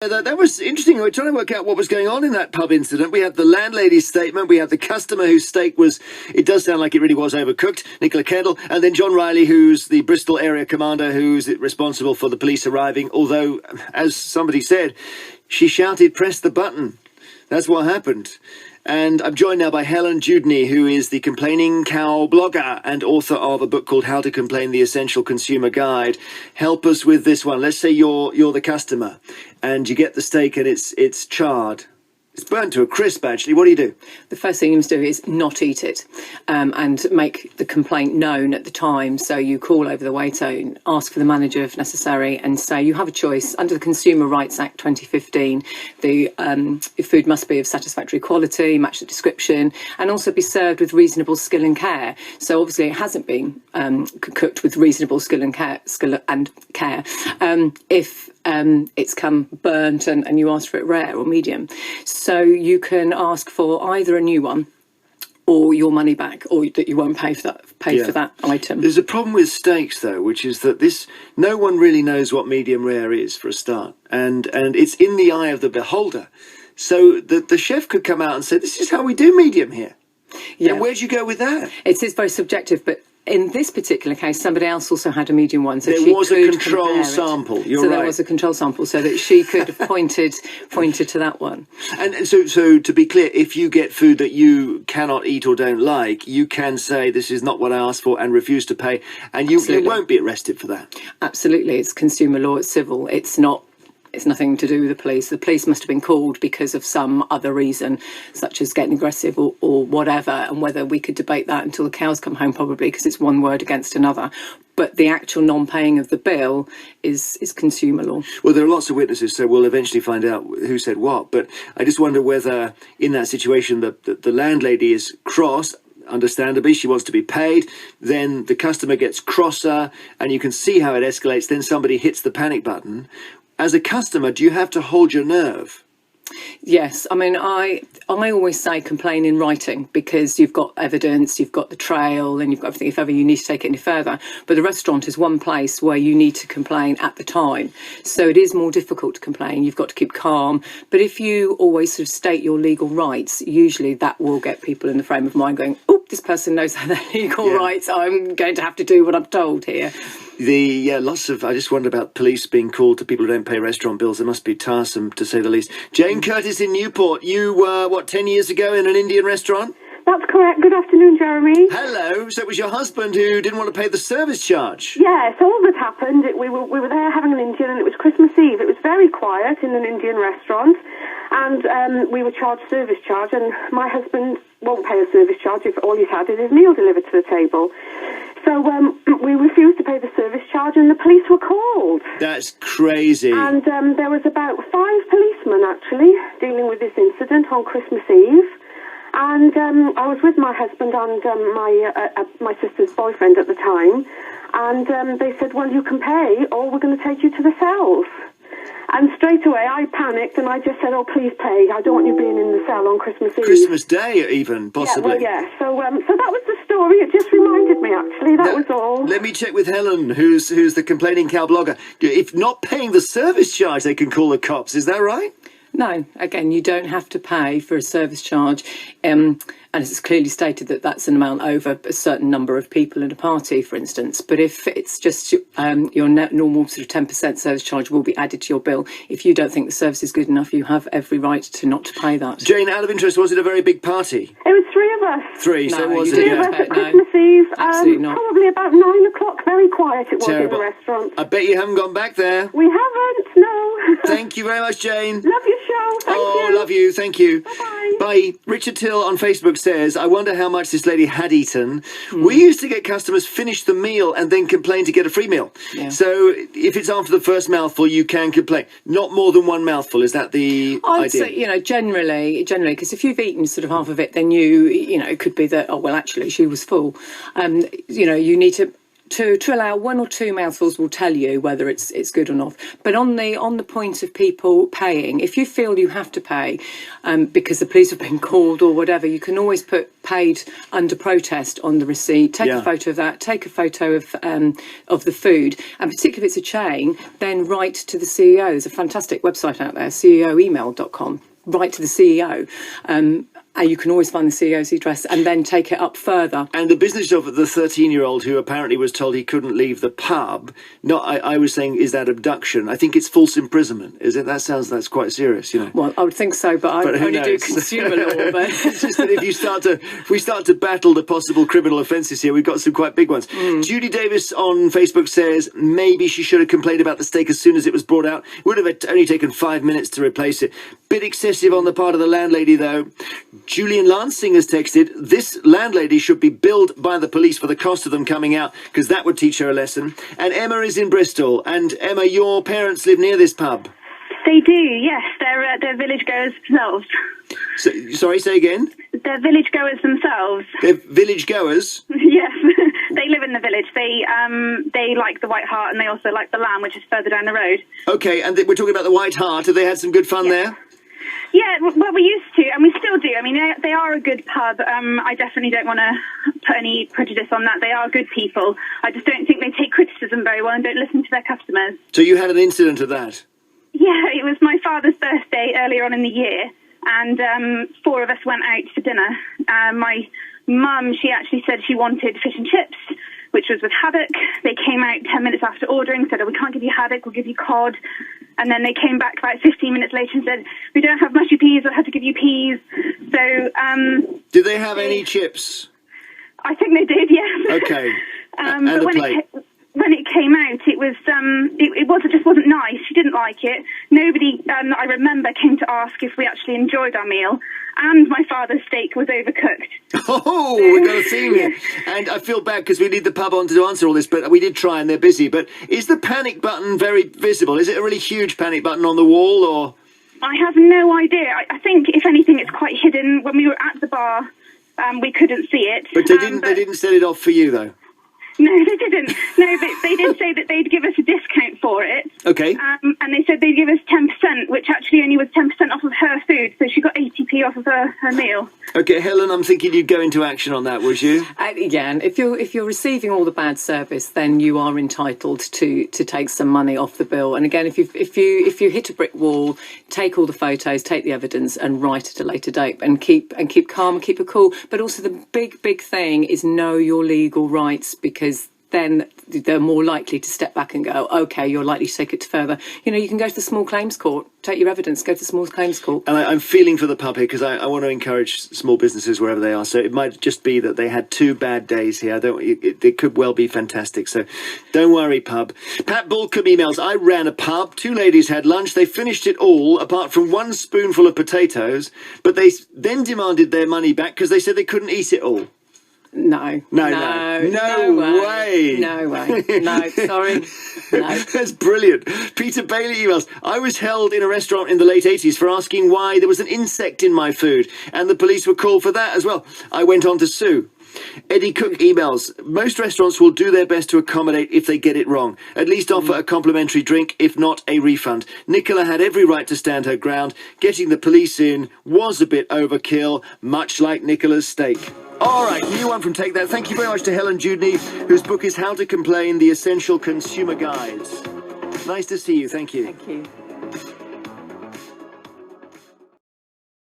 That was interesting. We were trying to work out what was going on in that pub incident. We had the landlady's statement. We had the customer whose steak was, it does sound like it really was overcooked, Nicola Kendall. And then John Riley, who's the Bristol area commander, who's responsible for the police arriving. Although, as somebody said, she shouted, "Press the button." That's what happened. And I'm joined now by Helen Dewdney, who is the Complaining Cow blogger and author of a book called How to Complain, the Essential Consumer Guide. Help us with this one. Let's say you're the customer and you get the steak and it's charred. It's burnt to a crisp, actually. What do you do? The first thing you must do is not eat it and make the complaint known at the time. So you call over the waiter, ask for the manager if necessary, and say you have a choice. Under the Consumer Rights Act 2015, the food must be of satisfactory quality, match the description, and also be served with reasonable skill and care. So obviously it hasn't been cooked with reasonable skill and care. If it's come burnt and you ask for it rare or medium. So you can ask for either a new one or your money back, or that you won't pay for that item. There's a problem with steaks, though, which is that no one really knows what medium rare is, for a start. And it's in the eye of the beholder. So the chef could come out and say, "This is how we do medium here." Yeah. And where'd you go with that? It is very subjective, but in this particular case, somebody else also had a medium one, so there was a control sample. You're right. So there was a control sample, so that she could have pointed to that one. And so to be clear, if you get food that you cannot eat or don't like, you can say this is not what I asked for and refuse to pay, and you won't be arrested for that. Absolutely, it's consumer law. It's civil. It's not. It's nothing to do with the police. The police must have been called because of some other reason, such as getting aggressive or whatever, and whether we could debate that until the cows come home, probably, because it's one word against another. But the actual non-paying of the bill is consumer law. Well, there are lots of witnesses, so we'll eventually find out who said what. But I just wonder whether, in that situation, the landlady is cross. Understandably, she wants to be paid. Then the customer gets crosser, and you can see how it escalates. Then somebody hits the panic button. As a customer, do you have to hold your nerve? Yes, I mean, I always say complain in writing, because you've got evidence, you've got the trail, and you've got everything if ever you need to take it any further. But the restaurant is one place where you need to complain at the time. So it is more difficult to complain. You've got to keep calm. But if you always sort of state your legal rights, usually that will get people in the frame of mind going, "Oh, this person knows their legal rights. I'm going to have to do what I'm told here." I just wonder about police being called to people who don't pay restaurant bills. It must be tiresome, to say the least. Jane Curtis in Newport, you were, 10 years ago in an Indian restaurant? That's correct. Good afternoon, Jeremy. Hello. So it was your husband who didn't want to pay the service charge? Yes, all that happened, we were there having an Indian, and it was Christmas Eve. It was very quiet in an Indian restaurant, and we were charged service charge, and my husband won't pay a service charge if all he's had is his meal delivered to the table. So we refused to pay the service charge, and the police were called. That's crazy. And there was about 5 policemen, actually, dealing with this incident on Christmas Eve. And I was with my husband and my sister's boyfriend at the time. And they said, "Well, you can pay, or we're going to take you to the cells." And straight away, I panicked, and I just said, "Oh, please pay. I don't want you being in the cell on Christmas Eve." Christmas Day, even, possibly. Yeah, well, yeah. So that was the story. It just reminded me, actually. That was all. Let me check with Helen, who's the Complaining Cow blogger. If not paying the service charge, they can call the cops. Is that right? No, again, you don't have to pay for a service charge, and it's clearly stated that that's an amount over a certain number of people in a party, for instance. But if it's just your normal sort of 10% service charge will be added to your bill. If you don't think the service is good enough, you have every right to not to pay that. Jane, out of interest, was it a very big party? It was 3 of us. 3, so it wasn't. 3 of us at Christmas Eve. Absolutely not. Probably about 9 o'clock. Very quiet it was Terrible. in the restaurant. I bet you haven't gone back there. We haven't, no. Thank you very much, Jane. Love your show. Thank you. Love you. Thank you. Bye-bye. Bye. Richard Till on Facebook says, "I wonder how much this lady had eaten. We used to get customers finish the meal and then complain to get a free meal. Yeah. So if it's after the first mouthful, you can complain. Not more than 1 mouthful. Is that the idea? I'd say, generally, because if you've eaten sort of half of it, then it could be that, oh, well, actually, she was full. You need to to allow one or two mouthfuls will tell you whether it's good or not. But on the point of people paying, if you feel you have to pay because the police have been called or whatever, you can always put paid under protest on the receipt. Take a photo of that. Take a photo of the food, and particularly if it's a chain, then write to the CEO. There's a fantastic website out there, ceoemail.com. Write to the CEO. And you can always find the CEO's address and then take it up further. And the business of the 13-year-old who apparently was told he couldn't leave the pub, I was saying, is that abduction? I think it's false imprisonment, is it? That's quite serious, you know. Well, I would think so, but I only do consumer law. But it's just that if we start to battle the possible criminal offences here, we've got some quite big ones. Judy Davis on Facebook says maybe she should have complained about the steak as soon as it was brought out. Would have only taken 5 minutes to replace it. Bit excessive on the part of the landlady, though. Julian Lansing has texted, this landlady should be billed by the police for the cost of them coming out, because that would teach her a lesson. And Emma is in Bristol. And Emma, your parents live near this pub. They do, yes. They're village goers themselves. Sorry, say again? They're village goers themselves. They're village goers? Yes. They live in the village. They like the White Hart, and they also like the Lamb, which is further down the road. Okay, and we're talking about the White Hart. Have they had some good fun there? Yeah, well, we used to, and we still do. I mean, they are a good pub. I definitely don't want to put any prejudice on that. They are good people. I just don't think they take criticism very well and don't listen to their customers. So you had an incident of that? Yeah, it was my father's birthday earlier on in the year, and 4 of us went out for dinner. My mum, she actually said she wanted fish and chips, which was with haddock. They came out 10 minutes after ordering, said, oh, we can't give you haddock, we'll give you cod. And then they came back about 15 minutes later and said, we don't have mushy peas, we'll have to give you peas. So, did they have any chips? I think they did, yes. Okay. And but a plate. When it came out, it just wasn't nice. She didn't like it. Nobody that I remember came to ask if we actually enjoyed our meal. And my father's steak was overcooked. Oh, we've got a theme here. And I feel bad because we need the pub on to answer all this, but we did try and they're busy. But is the panic button very visible? Is it a really huge panic button on the wall, or? I have no idea. I think, if anything, it's quite hidden. When we were at the bar, we couldn't see it. But they didn't set it off for you, though? No, they didn't. No, but they did say that they'd give us a discount for it. Okay. And they said they'd give us 10%, which actually only was 10% off of her food, so she got 80p off of her meal. Okay, Helen, I'm thinking you'd go into action on that, would you? Again, if you're receiving all the bad service, then you are entitled to take some money off the bill. And again, if you hit a brick wall, take all the photos, take the evidence, and write at a later date, and keep calm, and keep it cool. But also the big thing is know your legal rights, because then they're more likely to step back and go, okay, you're likely to take it further. You know, you can go to the small claims court, take your evidence, go to the small claims court. And I'm feeling for the pub here because I want to encourage small businesses wherever they are. So it might just be that they had 2 bad days here. It could well be fantastic. So don't worry, pub. Pat Bulcombe emails, I ran a pub. 2 ladies had lunch. They finished it all, apart from 1 spoonful of potatoes. But they then demanded their money back because they said they couldn't eat it all. No way. No way. No, sorry. No. That's brilliant. Peter Bailey emails, I was held in a restaurant in the late 80s for asking why there was an insect in my food, and the police were called for that as well. I went on to sue. Eddie Cook emails, most restaurants will do their best to accommodate if they get it wrong. At least offer a complimentary drink, if not a refund. Nicola had every right to stand her ground. Getting the police in was a bit overkill, much like Nicola's steak. All right, new one from Take That. Thank you very much to Helen Judney, whose book is How to Complain, The Essential Consumer Guides. Nice to see you. Thank you. Thank you.